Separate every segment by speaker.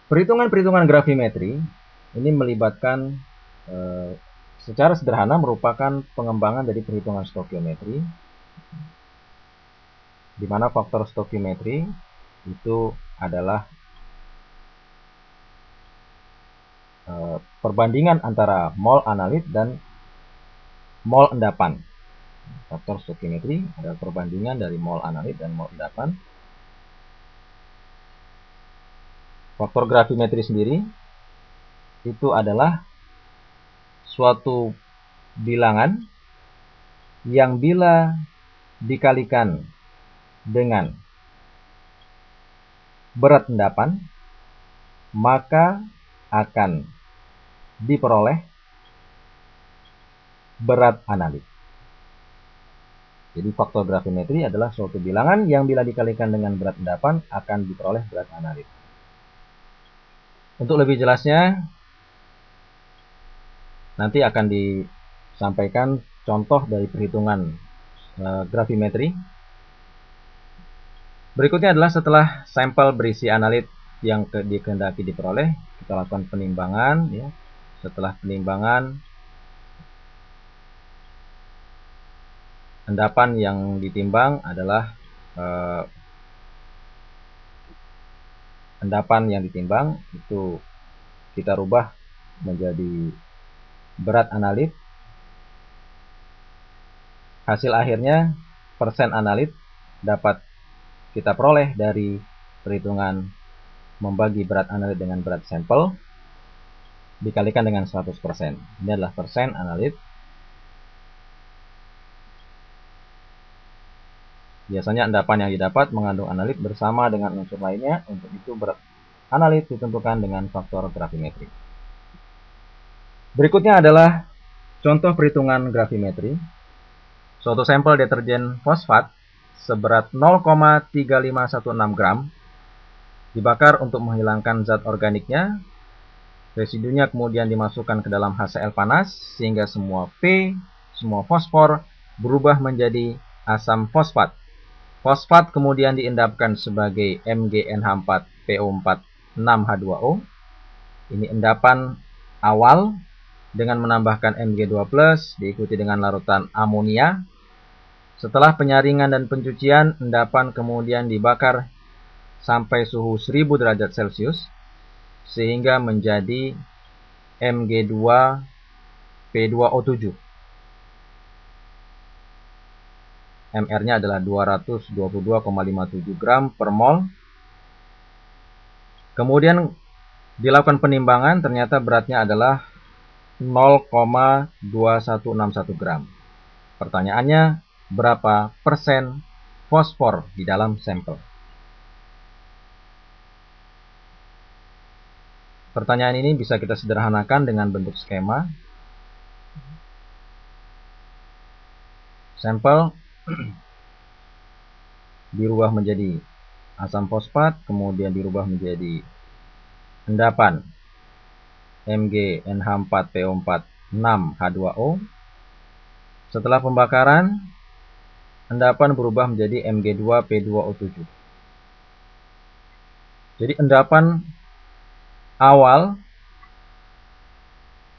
Speaker 1: Perhitungan-perhitungan gravimetri ini melibatkan secara sederhana merupakan pengembangan dari perhitungan stokiometri, di mana faktor stokiometri itu adalah perbandingan antara mol analit dan mol endapan. Faktor stokiometri adalah perbandingan dari mol analit dan mol endapan. Faktor gravimetri sendiri itu adalah suatu bilangan yang bila dikalikan dengan berat endapan, maka akan diperoleh berat analit. Jadi faktor gravimetri adalah suatu bilangan yang bila dikalikan dengan berat endapan akan diperoleh berat analit. Untuk lebih jelasnya, nanti akan disampaikan contoh dari perhitungan gravimetri. Berikutnya adalah setelah sampel berisi analit yang dikehendaki diperoleh, kita lakukan penimbangan. Ya. Setelah penimbangan, endapan yang ditimbang adalah itu kita rubah menjadi berat analit. Hasil akhirnya persen analit dapat kita peroleh dari perhitungan membagi berat analit dengan berat sampel dikalikan dengan 100%. Ini adalah persen analit. Biasanya endapan yang didapat mengandung analit bersama dengan unsur lainnya. Untuk itu berat analit ditentukan dengan faktor gravimetri. Berikutnya adalah contoh perhitungan gravimetri. Suatu sampel deterjen fosfat seberat 0,3516 gram dibakar untuk menghilangkan zat organiknya. Residunya kemudian dimasukkan ke dalam HCl panas sehingga semua fosfor berubah menjadi asam fosfat. Fosfat kemudian diendapkan sebagai MgNH4PO4 6H2O. Ini endapan awal dengan menambahkan Mg2+, diikuti dengan larutan amonia. Setelah penyaringan dan pencucian, endapan kemudian dibakar sampai suhu 1000 derajat Celcius sehingga menjadi Mg2P2O7. MR-nya adalah 222,57 gram per mol. Kemudian dilakukan penimbangan, ternyata beratnya adalah 0,2161 gram. Pertanyaannya, berapa persen fosfor di dalam sampel? Pertanyaan ini bisa kita sederhanakan dengan bentuk skema. Sampel dirubah menjadi asam fosfat, kemudian dirubah menjadi endapan MgNH4PO4 6H2O. Setelah pembakaran, endapan berubah menjadi Mg2P2O7. Jadi endapan awal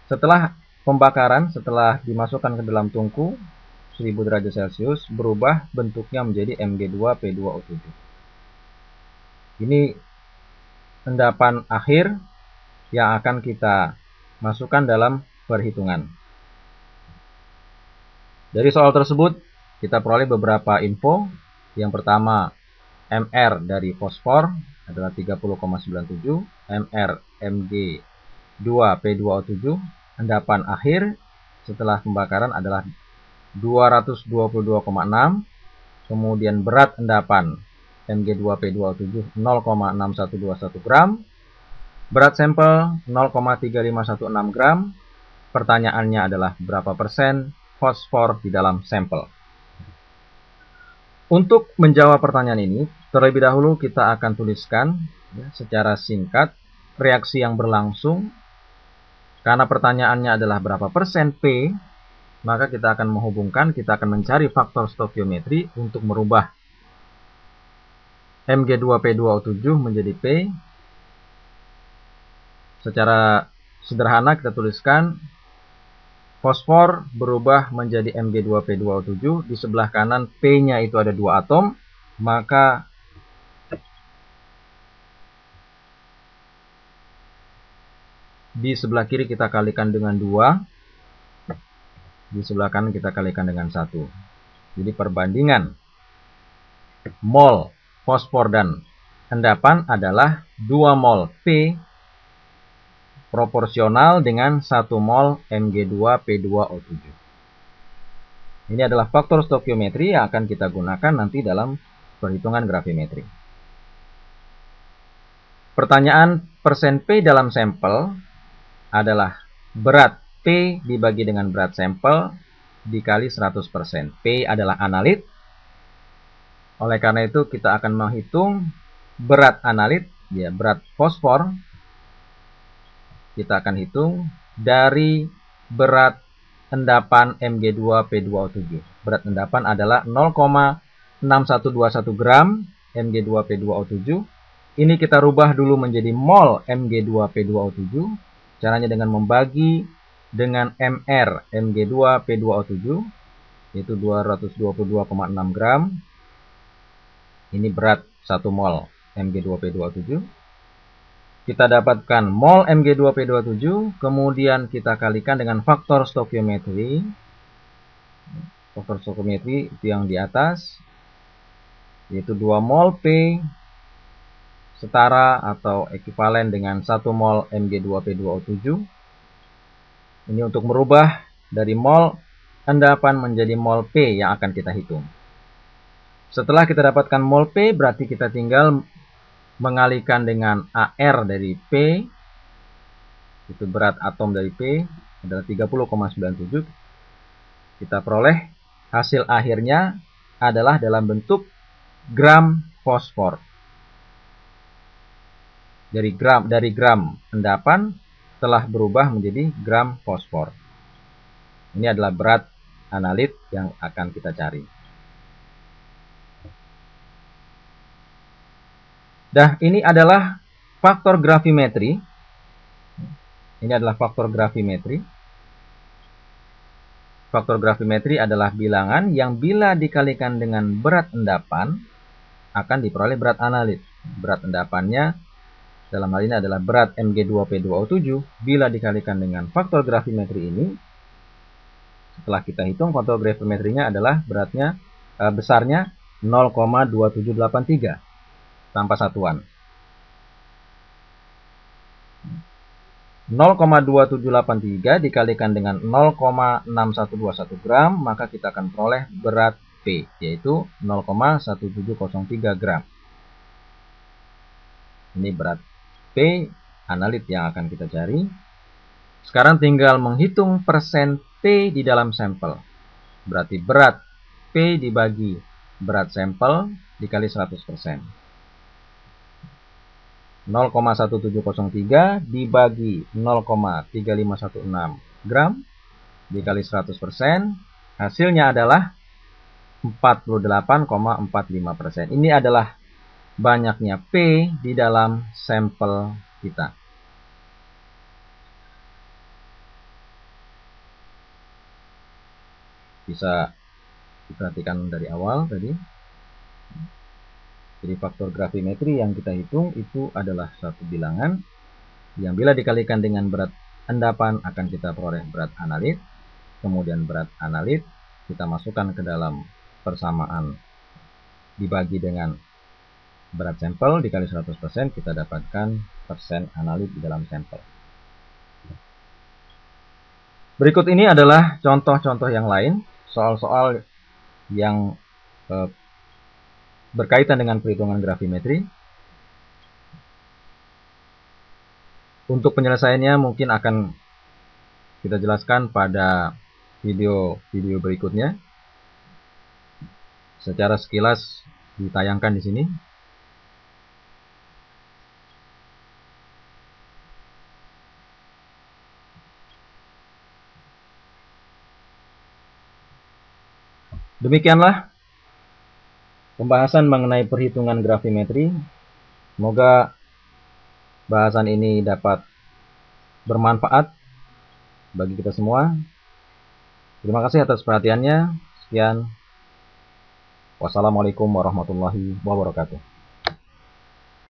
Speaker 1: setelah pembakaran, setelah dimasukkan ke dalam tungku 1000 derajat Celcius, berubah bentuknya menjadi Mg2P2O7. Ini endapan akhir yang akan kita masukkan dalam perhitungan. Dari soal tersebut, kita peroleh beberapa info. Yang pertama, MR dari fosfor adalah 30,97, MR Mg2P2O7, endapan akhir setelah pembakaran adalah 222,6, kemudian berat endapan Mg2P2O7 0,6121 gram, berat sampel 0,3516 gram. Pertanyaannya adalah berapa persen fosfor di dalam sampel? Untuk menjawab pertanyaan ini, terlebih dahulu kita akan tuliskan secara singkat reaksi yang berlangsung. Karena pertanyaannya adalah berapa persen P, maka kita akan menghubungkan, kita akan mencari faktor stokiometri untuk merubah Mg2P2O7 menjadi P. Secara sederhana kita tuliskan fosfor berubah menjadi Mg2P2O7. Di sebelah kanan P-nya itu ada 2 atom, maka di sebelah kiri kita kalikan dengan 2, di sebelah kanan kita kalikan dengan 1. Jadi perbandingan mol fosfor dan endapan adalah 2 mol P proporsional dengan 1 mol Mg2P2O7. Ini adalah faktor stokiometri yang akan kita gunakan nanti dalam perhitungan gravimetri. Pertanyaan persen P dalam sampel adalah berat P dibagi dengan berat sampel dikali 100%. P adalah analit. Oleh karena itu kita akan menghitung berat analit, ya berat fosfor. Kita akan hitung dari berat endapan Mg2P2O7. Berat endapan adalah 0,6121 gram Mg2P2O7. Ini kita rubah dulu menjadi mol Mg2P2O7. Caranya dengan membagi dengan Mr Mg2P2O7, yaitu 222,6 gram. Ini berat 1 mol Mg2P2O7. Kita dapatkan mol Mg2P2O7, kemudian kita kalikan dengan faktor stokiometri. Faktor stokiometri itu yang di atas, yaitu 2 mol P setara atau ekivalen dengan 1 mol Mg2P2O7. Ini untuk merubah dari mol endapan menjadi mol P yang akan kita hitung. Setelah kita dapatkan mol P, berarti kita tinggal mengalikan dengan AR dari P, itu berat atom dari P adalah 30,97. Kita peroleh hasil akhirnya adalah dalam bentuk gram fosfor. Dari gram endapan telah berubah menjadi gram fosfor. Ini adalah berat analit yang akan kita cari. Dah, ini adalah faktor gravimetri. Ini adalah faktor gravimetri. Faktor gravimetri adalah bilangan yang bila dikalikan dengan berat endapan akan diperoleh berat analit. Berat endapannya dalam hal ini adalah berat Mg2P2O7. Bila dikalikan dengan faktor gravimetri ini, setelah kita hitung faktor gravimetrinya adalah besarnya 0,2783 tanpa satuan. 0,2783 dikalikan dengan 0,6121 gram, maka kita akan peroleh berat P, yaitu 0,1703 gram. Ini berat P analit yang akan kita cari. Sekarang tinggal menghitung persen P di dalam sampel. Berarti berat P dibagi berat sampel dikali 100%. 0,1703 dibagi 0,3516 gram dikali 100%, hasilnya adalah 48,45%. Ini adalah banyaknya P di dalam sampel kita. Bisa diperhatikan dari awal tadi. Jadi faktor gravimetri yang kita hitung itu adalah satu bilangan yang bila dikalikan dengan berat endapan akan kita peroleh berat analit. Kemudian berat analit kita masukkan ke dalam persamaan dibagi dengan berat sampel dikali 100%, kita dapatkan persen analit di dalam sampel. Berikut ini adalah contoh-contoh yang lain, soal-soal yang berkaitan dengan perhitungan gravimetri. Untuk penyelesaiannya mungkin akan kita jelaskan pada video berikutnya. Secara sekilas ditayangkan di sini. Demikianlah pembahasan mengenai perhitungan gravimetri. Semoga bahasan ini dapat bermanfaat bagi kita semua. Terima kasih atas perhatiannya. Sekian. Wassalamualaikum warahmatullahi wabarakatuh.